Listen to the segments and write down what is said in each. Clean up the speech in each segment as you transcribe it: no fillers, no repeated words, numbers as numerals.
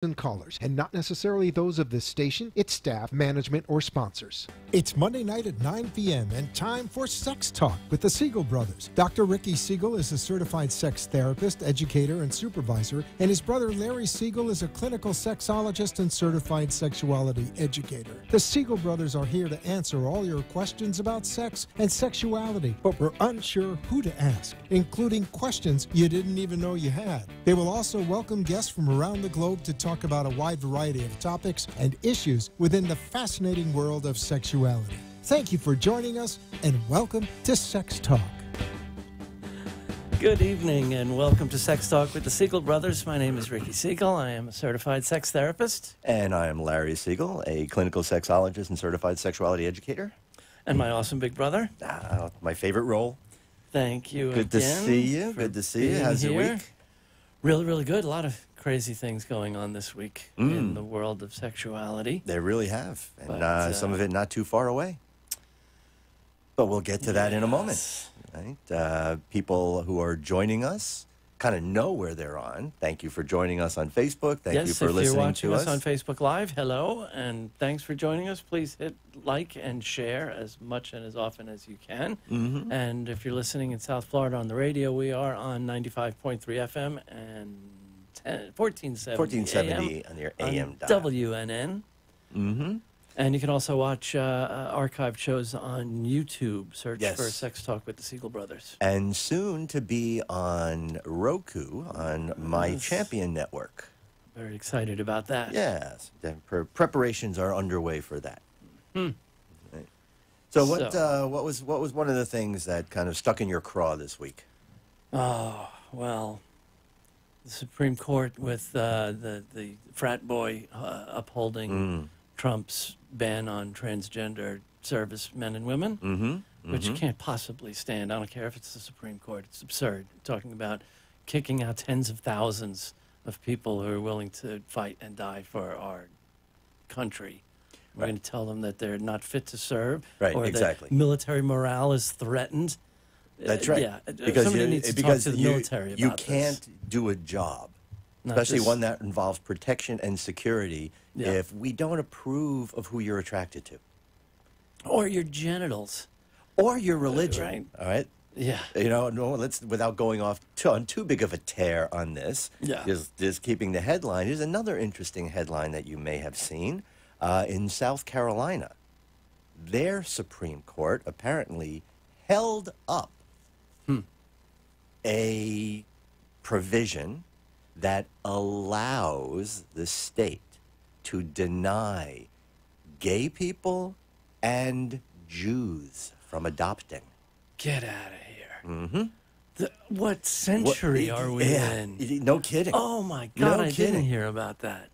and callers, and not necessarily those of this station, its staff, management, or sponsors. It's Monday night at 9 p.m. and time for Sex Talk with the Siegel brothers. Dr. Ricky Siegel is a certified sex therapist, educator, and supervisor, and his brother Larry Siegel is a clinical sexologist and certified sexuality educator. The Siegel brothers are here to answer all your questions about sex and sexuality, but we're unsure who to ask, including questions you didn't even know you had. They will also welcome guests from around the globe to talk about a wide variety of topics and issues within the fascinating world of sexuality. Thank you for joining us, and welcome to Sex Talk. Good evening, and welcome to Sex Talk with the Siegel brothers. My name is Ricky Siegel. I am a certified sex therapist. And I am Larry Siegel, a clinical sexologist and certified sexuality educator. And my awesome big brother. My favorite role. Thank you Good to see you. Good to see you. How's your week? Really, really good. A lot of crazy things going on this week in the world of sexuality. They really have. And some of it not too far away. But we'll get to that in a moment. Right? People who are joining us kind of know where they're on. Thank you for joining us on Facebook. Thank you for listening to us. If you're watching us on Facebook Live, hello, and thanks for joining us. Please hit like and share as much and as often as you can. And if you're listening in South Florida on the radio, we are on 95.3 FM and 1470 on your AM dial. WNN. And you can also watch archived shows on YouTube. Search for Sex Talk with the Siegel brothers. And soon to be on Roku on My Champion Network. Very excited about that. Yes. Preparations are underway for that. Right. So what was one of the things that kind of stuck in your craw this week? Oh, well, the Supreme Court with the frat boy upholding Trump's ban on transgender servicemen and women, which you can't possibly stand. I don't care if it's the Supreme Court. It's absurd. Talking about kicking out tens of thousands of people who are willing to fight and die for our country. We're going to tell them that they're not fit to serve, or that military morale is threatened. That's right. Yeah, somebody needs to talk to the military about you can't do a job, especially one that involves protection and security, if we don't approve of who you're attracted to. Or your genitals. Or your religion. Right. All right? Yeah. You know, no, without going off on too big of a tear on this, just keeping the headline. Here's another interesting headline that you may have seen. In South Carolina, their Supreme Court apparently held up a provision that allows the state to deny gay people and Jews from adopting. Get out of here. What century are we in? No kidding. Oh, my God, I didn't hear about that.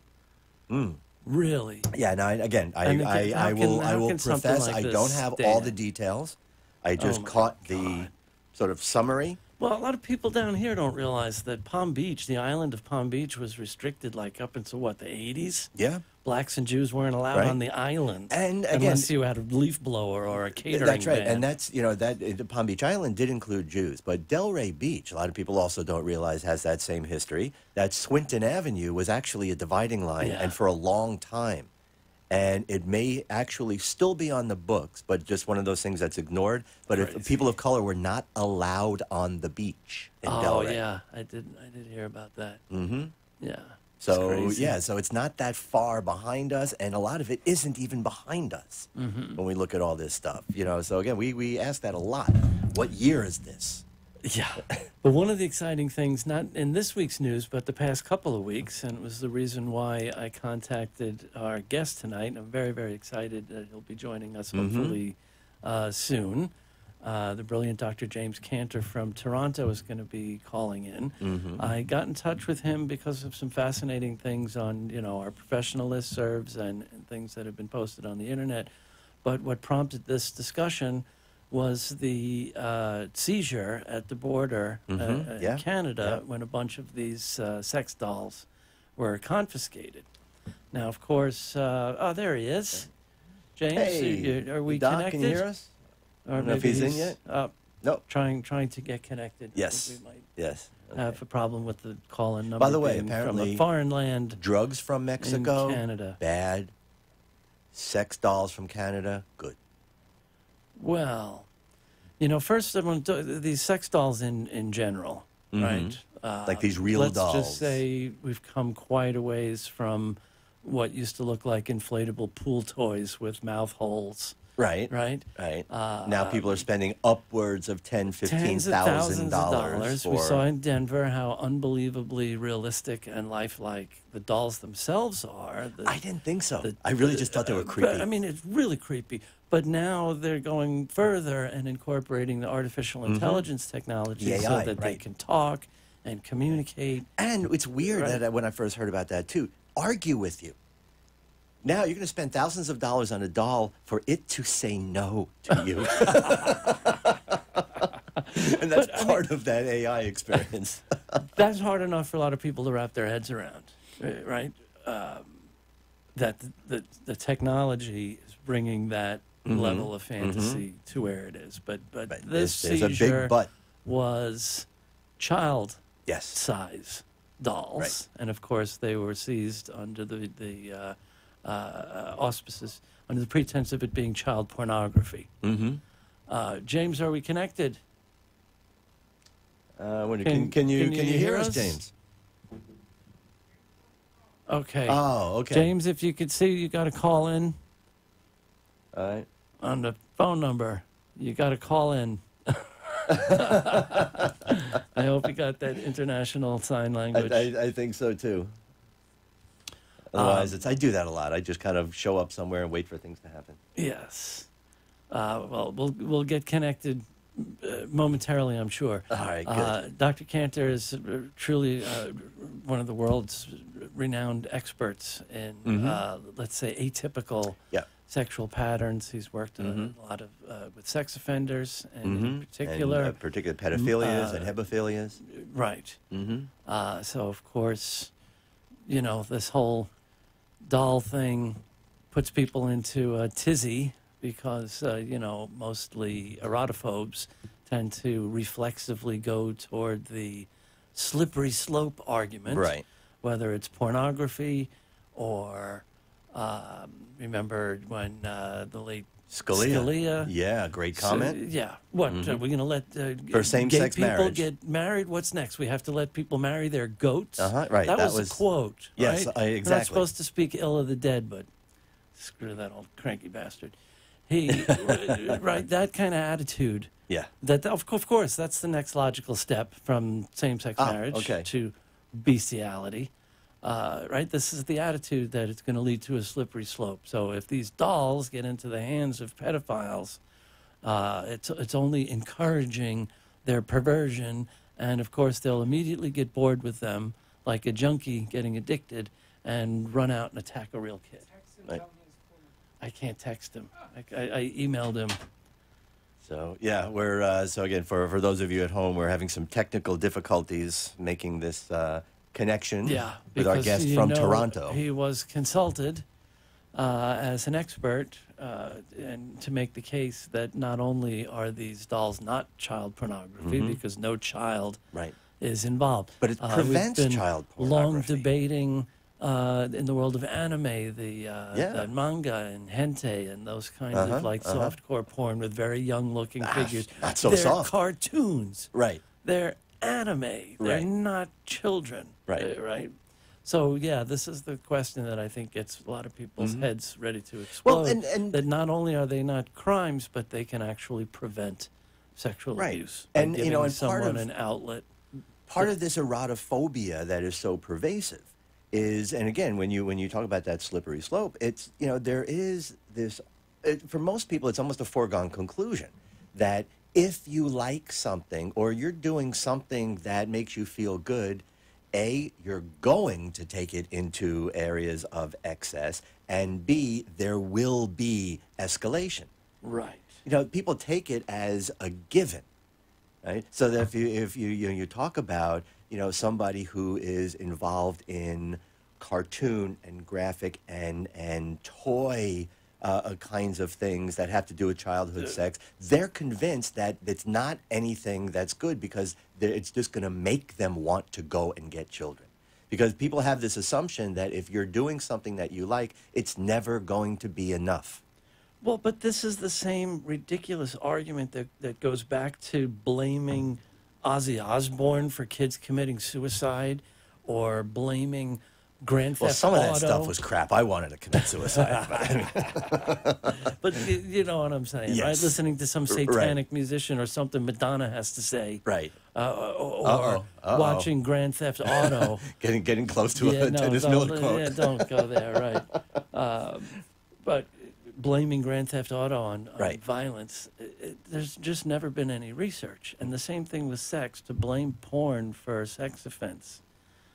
Really? Yeah, now, again, I will profess I don't have all the details. I just caught the sort of summary. Well, a lot of people down here don't realize that Palm Beach, the island of Palm Beach, was restricted like up until, what, the 80s? Yeah. Blacks and Jews weren't allowed on the island. And again, unless you had a leaf blower or a catering That's right. van. And that's, you know, that the Palm Beach Island did include Jews. But Delray Beach, a lot of people also don't realize, has that same history. That Swinton Avenue was actually a dividing line, and for a long time. And it may actually still be on the books, but just one of those things that's ignored. But if people of color were not allowed on the beach in Delray. Oh, yeah. I did hear about that. Yeah. So, so it's not that far behind us, and a lot of it isn't even behind us when we look at all this stuff. You know, so again, we ask that a lot. What year is this? Yeah. But one of the exciting things, not in this week's news, but the past couple of weeks, and it was the reason why I contacted our guest tonight, and I'm very, very excited that he'll be joining us hopefully soon. The brilliant Dr. James Cantor from Toronto is going to be calling in. I got in touch with him because of some fascinating things on, you know, our professional listservs and things that have been posted on the internet. But what prompted this discussion was the seizure at the border in Canada when a bunch of these sex dolls were confiscated. Now, of course, oh, there he is. James, hey, are we Doc, connected? Can you hear us? Or I don't know if he's in yet. Nope. Trying to get connected. Yes. I think we might Yes. have a problem with the call-in number By the way, being from apparently a foreign land drugs from in Mexico, Canada. bad. Sex dolls from Canada, good. Well, first I want these sex dolls in general, right? Like these real let's dolls. just say we've come quite a ways from what used to look like inflatable pool toys with mouth holes. Right. Right. Now people are spending upwards of $10,000, Tens of thousands of $15,000 dollars. for. We saw in Denver how unbelievably realistic and lifelike the dolls themselves are. I didn't think so. I really just thought they were creepy. But, I mean, it's really creepy. But now they're going further and incorporating the artificial intelligence technology The so AI, that they right. can talk and communicate. And it's weird Right. that when I first heard about that too, argue with you. Now you're going to spend thousands of dollars on a doll for it to say no to you. And that's part of that AI experience. That's hard enough for a lot of people to wrap their heads around, right? That the technology is bringing that level of fantasy to where it is. But this there's a seizure big but. was child Yes. size dolls, Right. and of course they were seized under the auspices, under the pretense of it being child pornography. James, are we connected? Can you hear us, James? Okay. Oh, okay. James, if you could see, you got to call in All right. on the phone number. You got to call in. I hope you got that international sign language. I think so too. Otherwise, I do that a lot. I just kind of show up somewhere and wait for things to happen. Yes. Well, we'll get connected momentarily, I'm sure. All right, good. Dr. Cantor is truly one of the world's renowned experts in, let's say, atypical Yeah. sexual patterns. He's worked a lot of with sex offenders, and in particular, And, particular pedophilias and hebephilias. right. So of course, this whole doll thing puts people into a tizzy because mostly erotophobes tend to reflexively go toward the slippery slope argument, Right. whether it's pornography or remember when the late Scalia. Yeah, great comment. Yeah. What? Are we going to let For same-sex gay people marriage. get married? What's next? We have to let people marry their goats? Right, That that was was- a quote. Yes, right? We're not exactly. supposed to speak ill of the dead, but screw that old cranky bastard. He, right, that kind of attitude. Yeah. That of course, that's the next logical step from same-sex marriage okay. to bestiality. Right? This is the attitude that it's going to lead to a slippery slope. So if these dolls get into the hands of pedophiles, it's only encouraging their perversion, and of course they'll immediately get bored with them, like a junkie getting addicted, and run out and attack a real kid. Right. I can't text him. I emailed him. So yeah, we're so again for those of you at home, we're having some technical difficulties making this connection with our because, guest from Toronto. He was consulted as an expert and to make the case that not only are these dolls not child pornography, because no child Right. is involved, But it prevents we've been child long pornography. debating in the world of anime, the manga and hentai and those kinds of like softcore porn with very young-looking figures. not so They're soft. cartoons. Right. They're anime. They're Right. not children. Right. Right. So yeah, this is the question that I think gets a lot of people's heads ready to explode. Well, and that not only are they not crimes, but they can actually prevent sexual Right. abuse. By And, giving and part someone of an outlet. part of this erotophobia that is so pervasive is, and again, when you talk about that slippery slope, it's there is this. For most people, it's almost a foregone conclusion that if you like something or you're doing something that makes you feel good, A, you're going to take it into areas of excess, and B, there will be escalation. Right. People take it as a given, right? So that if you talk about somebody who is involved in cartoon and graphic and toy kinds of things that have to do with childhood sex, they're convinced that it's not anything that's good because it's just going to make them want to go and get children. Because people have this assumption that if you're doing something that you like, it's never going to be enough. Well, but this is the same ridiculous argument that goes back to blaming Ozzy Osbourne for kids committing suicide, or blaming Grand Theft Well, some of that Auto. stuff was crap. I wanted to commit suicide. But you know what I'm saying, right? Yes. Listening to some satanic musician or something Madonna has to say. Right. Or watching Grand Theft Auto. Getting close to a Dennis Miller quote. Yeah, don't go there, right. But blaming Grand Theft Auto on violence, there's just never been any research. And the same thing with sex, to blame porn for a sex offense.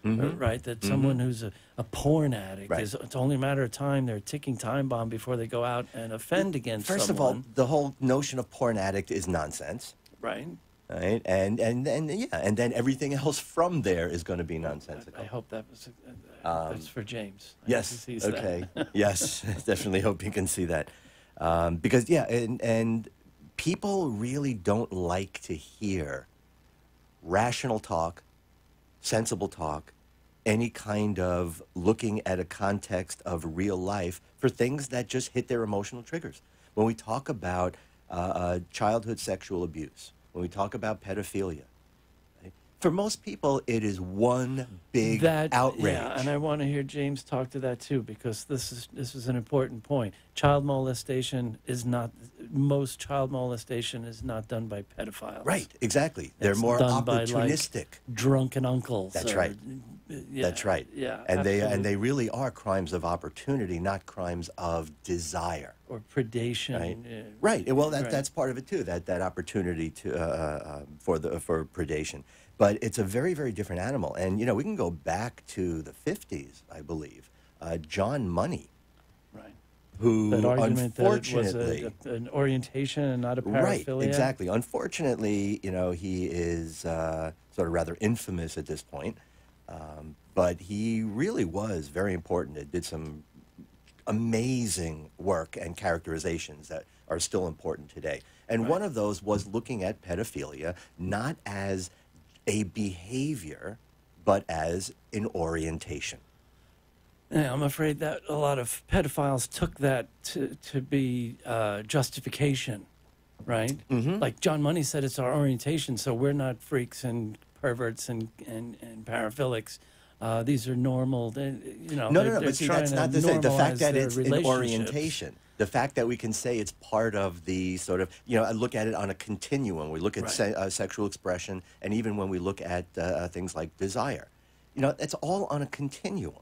Right, that someone who's a porn addict, it's only a matter of time, they're a ticking time bomb before they go out and offend against someone. First of all, the whole notion of porn addict is nonsense. Right. Right, and then everything else from there is going to be nonsensical. I hope that was that's for James. Yes. Okay. Yes. Definitely hope you can see that, because and people really don't like to hear rational talk, sensible talk, any kind of looking at a context of real life for things that just hit their emotional triggers. When we talk about childhood sexual abuse, when we talk about pedophilia, right, for most people it is one big outrage. Yeah, and I want to hear James talk to that too, because this is an important point. Child molestation is not, most child molestation is not done by pedophiles. Right, exactly. They're more done opportunistic. By, like, drunken uncles. That's right. Yeah, That's right. Yeah, and they really are crimes of opportunity, not crimes of desire or predation. Right. Right. Well, that's part of it too. That opportunity to for predation. But it's a very, very different animal. And we can go back to the 50s, I believe. John Money. Right. Who, that argument unfortunately, that it was an orientation and not a paraphilia. Right, exactly. Unfortunately, he is sort of rather infamous at this point, but he really was very important. It did some amazing work and characterizations that are still important today. And one of those was looking at pedophilia not as a behavior, but as an orientation. Yeah, I'm afraid that a lot of pedophiles took that to be justification, right? Like John Money said, it's our orientation, so we're not freaks and perverts and paraphilics. These are normal. No, but see, that's not the thing. The fact that it's an orientation, the fact that we can say it's part of the sort of, I look at it on a continuum. We look at sexual expression, and even when we look at things like desire, it's all on a continuum.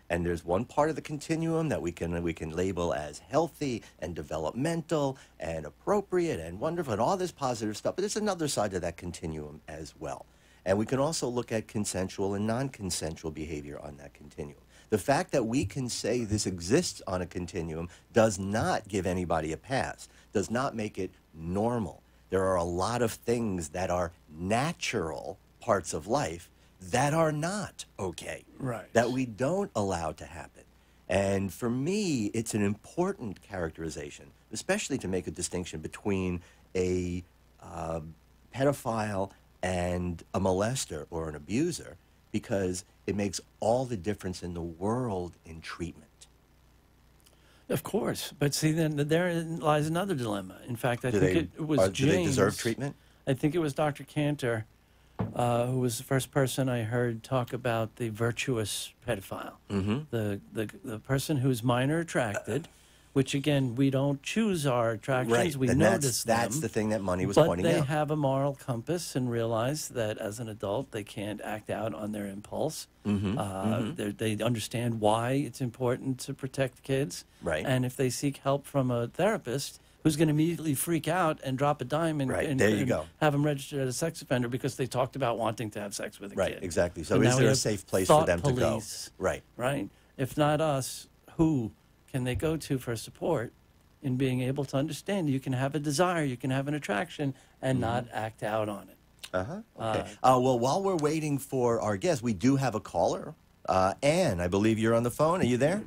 And there's one part of the continuum that we can label as healthy and developmental and appropriate and wonderful and all this positive stuff. But there's another side of that continuum as well. And we can also look at consensual and non-consensual behavior on that continuum. The fact that we can say this exists on a continuum does not give anybody a pass, does not make it normal. There are a lot of things that are natural parts of life that are not okay, that we don't allow to happen. And for me, it's an important characterization, especially to make a distinction between a pedophile and a molester or an abuser, because it makes all the difference in the world in treatment. Of course, but see, then there lies another dilemma. In fact, I think it was James. Do they deserve treatment? I think it was Dr. Cantor, who was the first person I heard talk about the virtuous pedophile, the person who's minor attracted, which again, we don't choose our attractions, we notice them. That's the thing that Money was pointing out. But they have a moral compass and realize that as an adult, they can't act out on their impulse. They understand why it's important to protect kids. Right. And if they seek help from a therapist, who's going to immediately freak out and drop a dime and have them registered as a sex offender because they talked about wanting to have sex with a kid. Right, exactly. So is there a safe place for them to go? Right. Right. If not us, who can they go to for support in being able to understand you can have a desire, you can have an attraction, and not act out on it? Okay. Well, while we're waiting for our guest, we do have a caller. Anne, I believe you're on the phone. Are you there?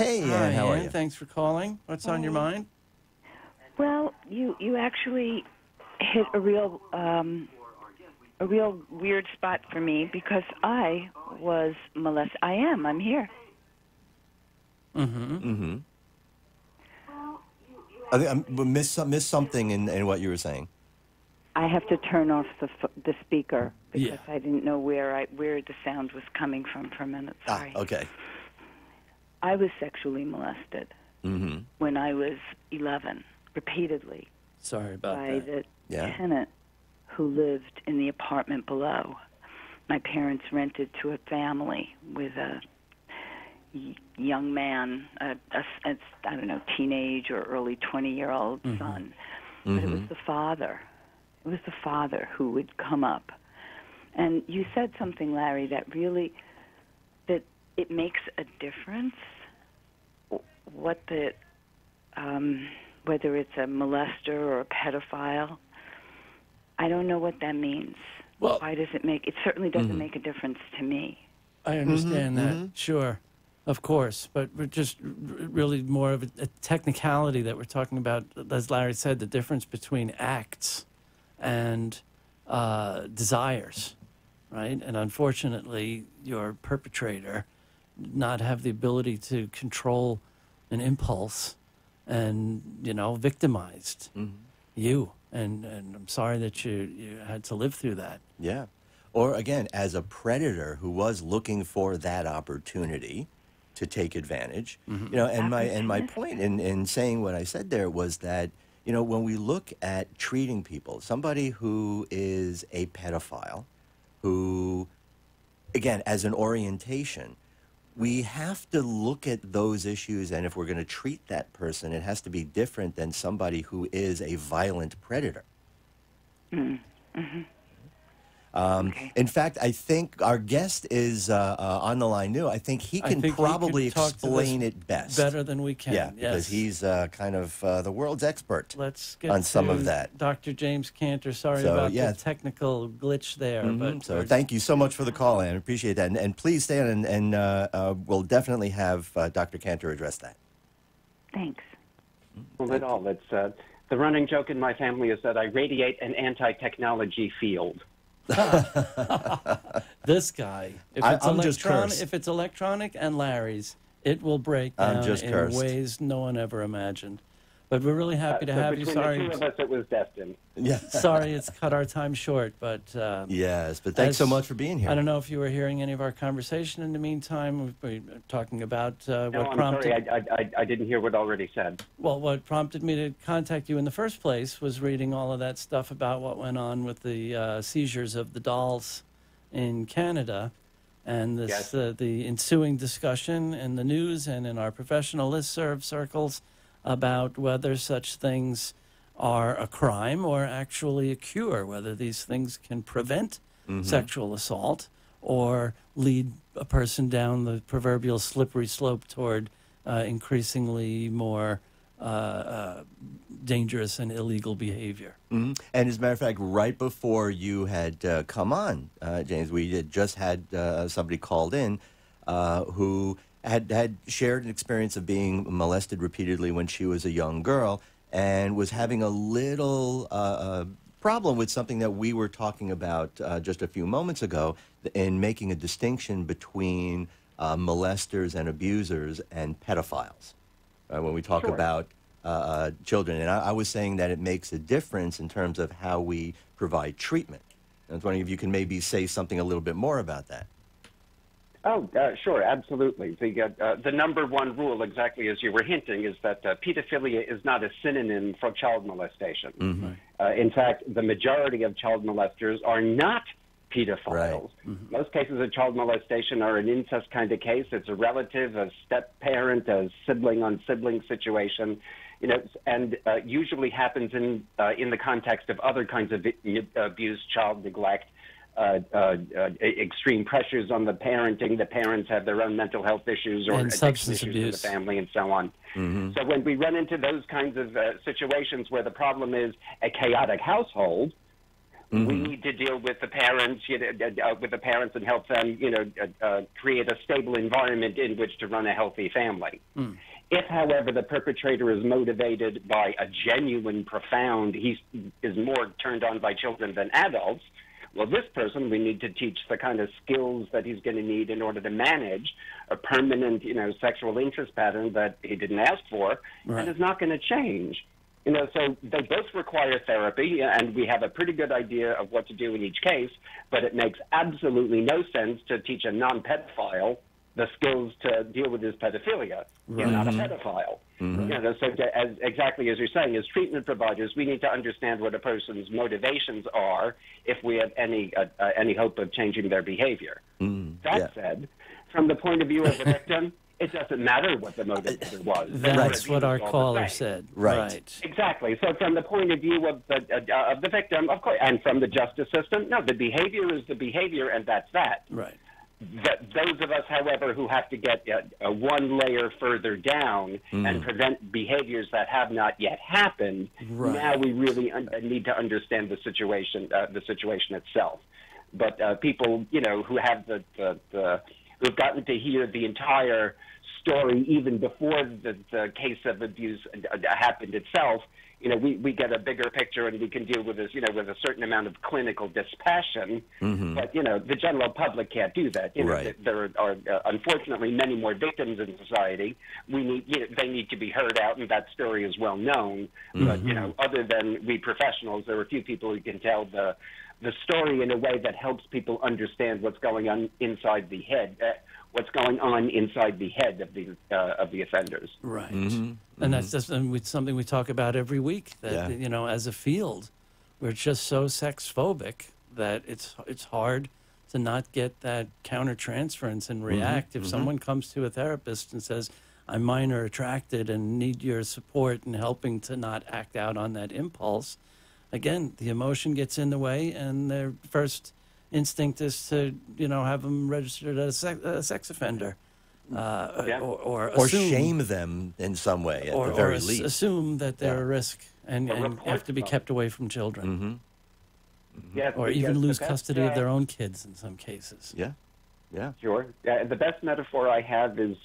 Hey, Hi, Ann, how are Ann. you? Thanks for calling. What's on your mind? Well, you actually hit a real weird spot for me because I was molested. I am. I'm here. Mm-hmm. Mm-hmm. I think I missed something in what you were saying. I have to turn off the speaker because Yeah. I didn't know where the sound was coming from for a minute. Sorry. Okay. I was sexually molested Mm-hmm. when I was 11, repeatedly, Sorry about by that. the Yeah. tenant who lived in the apartment below. My parents rented to a family with a young man, I don't know, teenage or early 20-year-old son. But it was the father. It was the father who would come up. And you said something, Larry, that it makes a difference what whether it's a molester or a pedophile. I don't know what that means. Well, Why does it make? It certainly doesn't make a difference to me. I understand that, sure, of course, but we're just really more of a technicality that we're talking about. As Larry said, the difference between acts and desires, right? And unfortunately, your perpetrator did not have the ability to control an impulse and, victimized you. And I'm sorry that you had to live through that. Yeah. Or again, as a predator who was looking for that opportunity to take advantage, and my point in saying what I said there was that, when we look at treating people, somebody who is a pedophile, who, again, as an orientation, we have to look at those issues, and if we're going to treat that person, it has to be different than somebody who is a violent predator. Okay. In fact, I think our guest is on the line new. I think he can probably explain it best. Better than we can. Yeah, because he's kind of the world's expert Let's get on some to of that. Dr. James Cantor. Sorry So, about yeah. the technical glitch there. But So thank you so much for the call, Ann. Appreciate that. And please stay on, and we'll definitely have Dr. Cantor address that. Thanks. Well, at all. It's the running joke in my family is that I radiate an anti-technology field. This guy, I'm just cursed. if it's electronic and Larry's, it will break I'm down just in cursed. ways no one ever imagined. But we're really happy to So have you. between Sorry, the two of us, it was destined. Yeah. sorry, it's cut our time short. But Yes, but thanks so much for being here. I don't know if you were hearing any of our conversation in the meantime. We were talking about No, what I'm prompted. sorry, I didn't hear what already said. Well, what prompted me to contact you in the first place was reading all of that stuff about what went on with the seizures of the dolls in Canada, and this Yes. the ensuing discussion in the news and in our professional listserv circles about whether such things are a crime or actually a cure, whether these things can prevent sexual assault or lead a person down the proverbial slippery slope toward increasingly more dangerous and illegal behavior. And as a matter of fact, right before you had come on, James, we had just had somebody called in who had shared an experience of being molested repeatedly when she was a young girl and was having a little problem with something that we were talking about just a few moments ago in making a distinction between molesters and abusers and pedophiles. When we talk Sure. about children. And I was saying that it makes a difference in terms of how we provide treatment. I was wondering if you can maybe say something a little bit more about that. Oh, sure, absolutely. The number one rule, exactly as you were hinting, is that pedophilia is not a synonym for child molestation. In fact, the majority of child molesters are not pedophiles. Right. Most cases of child molestation are an incest kind of case. It's a relative, a step-parent, a sibling-on-sibling situation, and usually happens in the context of other kinds of abuse, child neglect, extreme pressures on the parenting. The parents have their own mental health issues or And addiction substance issues abuse. in the family and so on. So when we run into those kinds of situations where the problem is a chaotic household, We need to deal with the parents, and help them, create a stable environment in which to run a healthy family. If, however, the perpetrator is motivated by a genuine, profound, he is more turned on by children than adults, well, this person, we need to teach the kind of skills that he's going to need in order to manage a permanent, sexual interest pattern that he didn't ask for and is not going to change. So they both require therapy, and we have a pretty good idea of what to do in each case, but it makes absolutely no sense to teach a non-pedophile the skills to deal with his pedophilia. He's not a pedophile. Exactly as you're saying, as treatment providers, we need to understand what a person's motivations are if we have any hope of changing their behavior. That said, from the point of view of the victim, it doesn't matter what the motivator was. That's what our caller said. Right. Exactly. So from the point of view of the victim, of course, and from the justice system, no, the behavior is the behavior, and that's that. Right. Those of us, however, who have to get one layer further down and prevent behaviors that have not yet happened, now we really need to understand the situation itself. But people, who have who've gotten to hear the entire story even before the case of abuse happened itself, we get a bigger picture and we can deal with this, with a certain amount of clinical dispassion. But, the general public can't do that. There are unfortunately many more victims in society. They need to be heard out, and that story is well known. But, other than we professionals, there are a few people who can tell the story in a way that helps people understand what's going on inside the head. What's going on inside the head of the offenders. Right. And that's just something we talk about every week, that, as a field, we're just so sex-phobic that it's hard to not get that counter-transference and react. If someone comes to a therapist and says, I'm minor attracted and need your support in helping to not act out on that impulse, again, the emotion gets in the way, and their first instinct is to, have them registered as a sex offender, or assume, shame them in some way at the very least. Assume that they're a risk and have to be kept away from children, or even lose custody of their own kids in some cases. Sure. The best metaphor I have is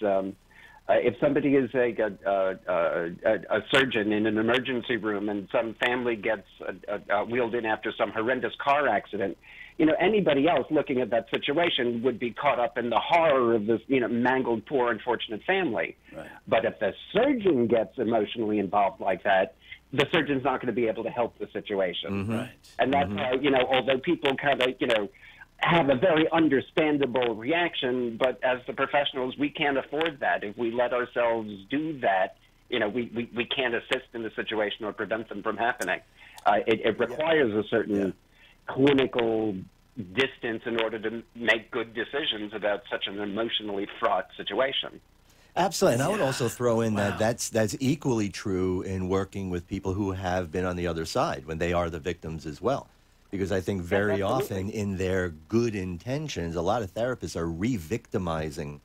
if somebody is a surgeon in an emergency room and some family gets wheeled in after some horrendous car accident. Anybody else looking at that situation would be caught up in the horror of this, mangled, poor, unfortunate family. Right. But if the surgeon gets emotionally involved like that, the surgeon's not going to be able to help the situation. Right. And that's why, although people kind of, have a very understandable reaction, but as the professionals, we can't afford that. If we let ourselves do that, we can't assist in the situation or prevent them from happening. It requires a certain clinical distance in order to make good decisions about such an emotionally fraught situation. Absolutely. And I would also throw in that that's equally true in working with people who have been on the other side when they are the victims as well. Because I think very often in their good intentions, a lot of therapists are re-victimizing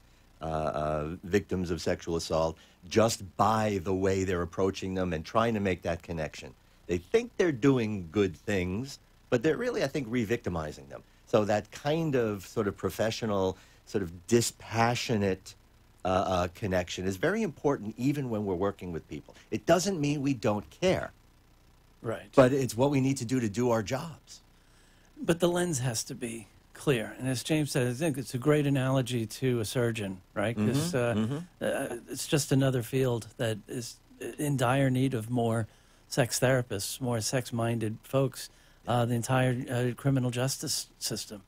victims of sexual assault just by the way they're approaching them and trying to make that connection. They think they're doing good things, but they're really, I think, re-victimizing them. So that kind of sort of professional, sort of dispassionate connection is very important even when we're working with people. It doesn't mean we don't care. Right. But it's what we need to do our jobs. But the lens has to be clear. And as James said, I think it's a great analogy to a surgeon, right? Because it's just another field that is in dire need of more sex therapists, more sex-minded folks. The entire criminal justice system.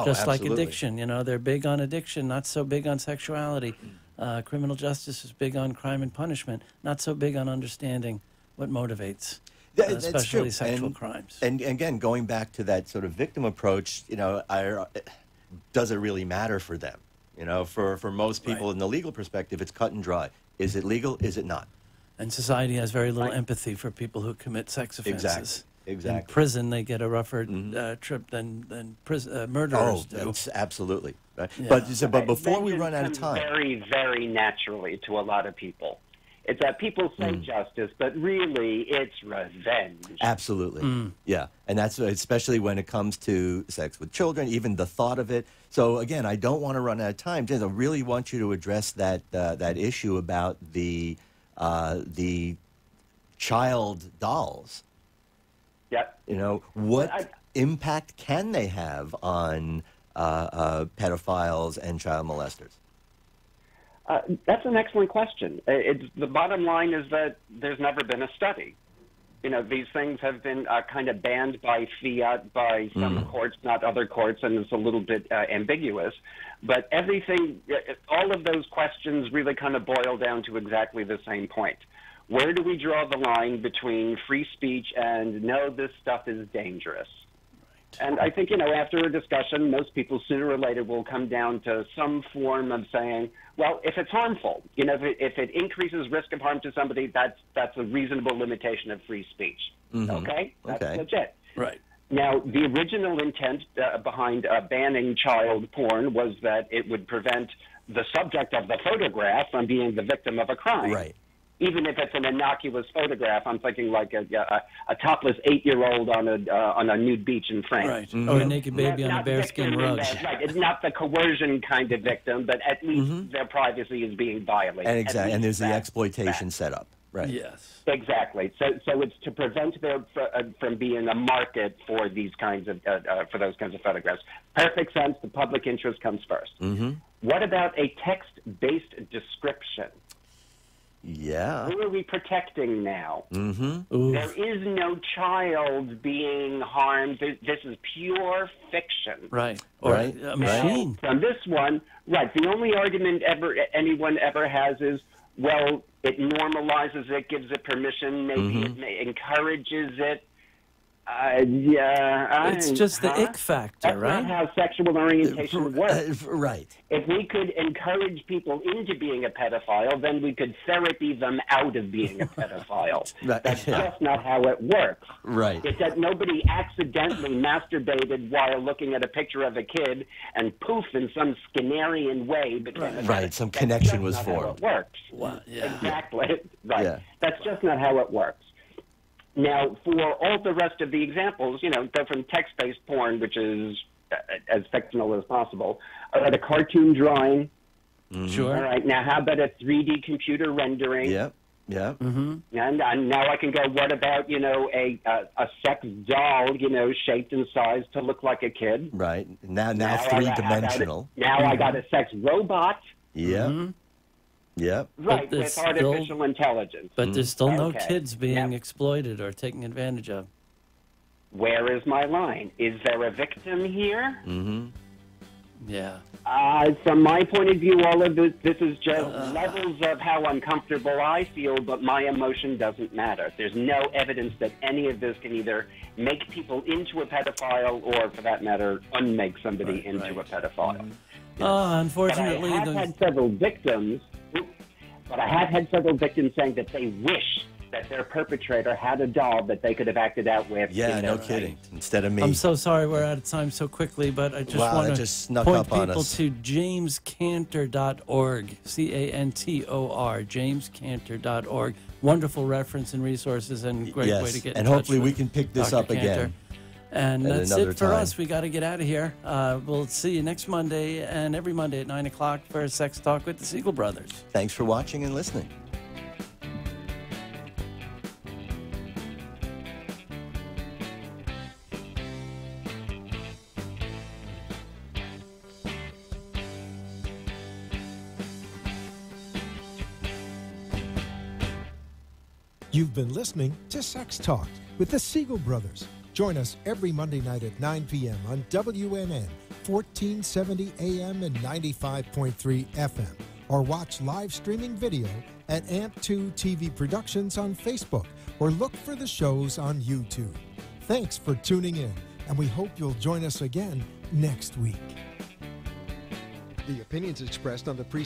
Just absolutely. like addiction, they're big on addiction, not so big on sexuality. Criminal justice is big on crime and punishment, not so big on understanding what motivates, especially sexual crimes. And again, going back to that sort of victim approach, does it really matter for them? For most people in the legal perspective, it's cut and dry. Is it legal? Is it not? And society has very little empathy for people who commit sex offenses. Exactly. In prison, they get a rougher trip than murderers do. Absolutely. Right. Yeah. But before we run out of time, very, very naturally to a lot of people. It's that people say justice, but really it's revenge. Absolutely. Yeah. And that's especially when it comes to sex with children, even the thought of it. So, again, I don't want to run out of time. I really want you to address that issue about the child dolls. Yep. You know, what impact can they have on pedophiles and child molesters? That's an excellent question. The bottom line is that there's never been a study. You know, these things have been kind of banned by fiat by some courts, not other courts, and it's a little bit ambiguous. But everything, all of those questions really kind of boil down to exactly the same point. Where do we draw the line between free speech and, no, this stuff is dangerous? And I think, you know, after a discussion, most people sooner or later will come down to some form of saying, well, if it's harmful, you know, if it increases risk of harm to somebody, that's a reasonable limitation of free speech. Okay? That's legit. Right. Now, the original intent behind banning child porn was that it would prevent the subject of the photograph from being the victim of a crime. Right. Even if it's an innocuous photograph, I'm thinking like a topless 8-year-old on a nude beach in France. Right. Or a naked baby on a bearskin rug. Right. It's not the coercion kind of victim, but at least their privacy is being violated. And exactly. And there's the exploitation setup. Right. Yes. Exactly. So it's to prevent there from being a market for these kinds of for those kinds of photographs. Perfect sense. The public interest comes first. What about a text-based description? Yeah. Who are we protecting now? There is no child being harmed. This is pure fiction. Right. Or a machine. Now, from this one, right, the only argument anyone ever has is, well, it normalizes it, gives it permission, maybe it encourages it. It's just the ick factor, That's right? not how sexual orientation works. Right. If we could encourage people into being a pedophile, then we could therapy them out of being a pedophile. That's just not how it works. Right. It's that nobody accidentally masturbated while looking at a picture of a kid and poof, in some Skinnerian way. Right. Some connection was formed. How it works. Wow. Yeah. Exactly. Right. Yeah. That's just not how it works. Now, for all the rest of the examples, you know, go from text-based porn, which is as fictional as possible, a cartoon drawing. Sure. All right. Now, how about a 3D computer rendering? Yep. Yeah. And now I can go, what about, you know, a sex doll, you know, shaped and sized to look like a kid? Right. Now three-dimensional. Now I got a sex robot. Yeah. Yep. Right, with artificial intelligence. But there's still no kids being exploited or taken advantage of. Where is my line? Is there a victim here? Yeah. From my point of view, all of this is just levels of how uncomfortable I feel, but my emotion doesn't matter. There's no evidence that any of this can either make people into a pedophile or, for that matter, unmake somebody into a pedophile. Unfortunately, but I have had several victims. But I have had several victims saying that they wish that their perpetrator had a doll that they could have acted out with. Yeah, no kidding. Instead of me. I'm so sorry we're out of time so quickly, but I just want to point people to jamescantor.org, Cantor, jamescantor.org. Wonderful reference and resources and great way to get in touch. And hopefully we can pick this up again. And that's it for us. We got to get out of here. We'll see you next Monday and every Monday at 9 o'clock for a Sex Talk with the Siegel Brothers. Thanks for watching and listening. You've been listening to Sex Talk with the Siegel Brothers. Join us every Monday night at 9 p.m. on WNN, 1470 AM and 95.3 FM. Or watch live streaming video at AMP2 TV Productions on Facebook, or look for the shows on YouTube. Thanks for tuning in, and we hope you'll join us again next week. The opinions expressed on the preceding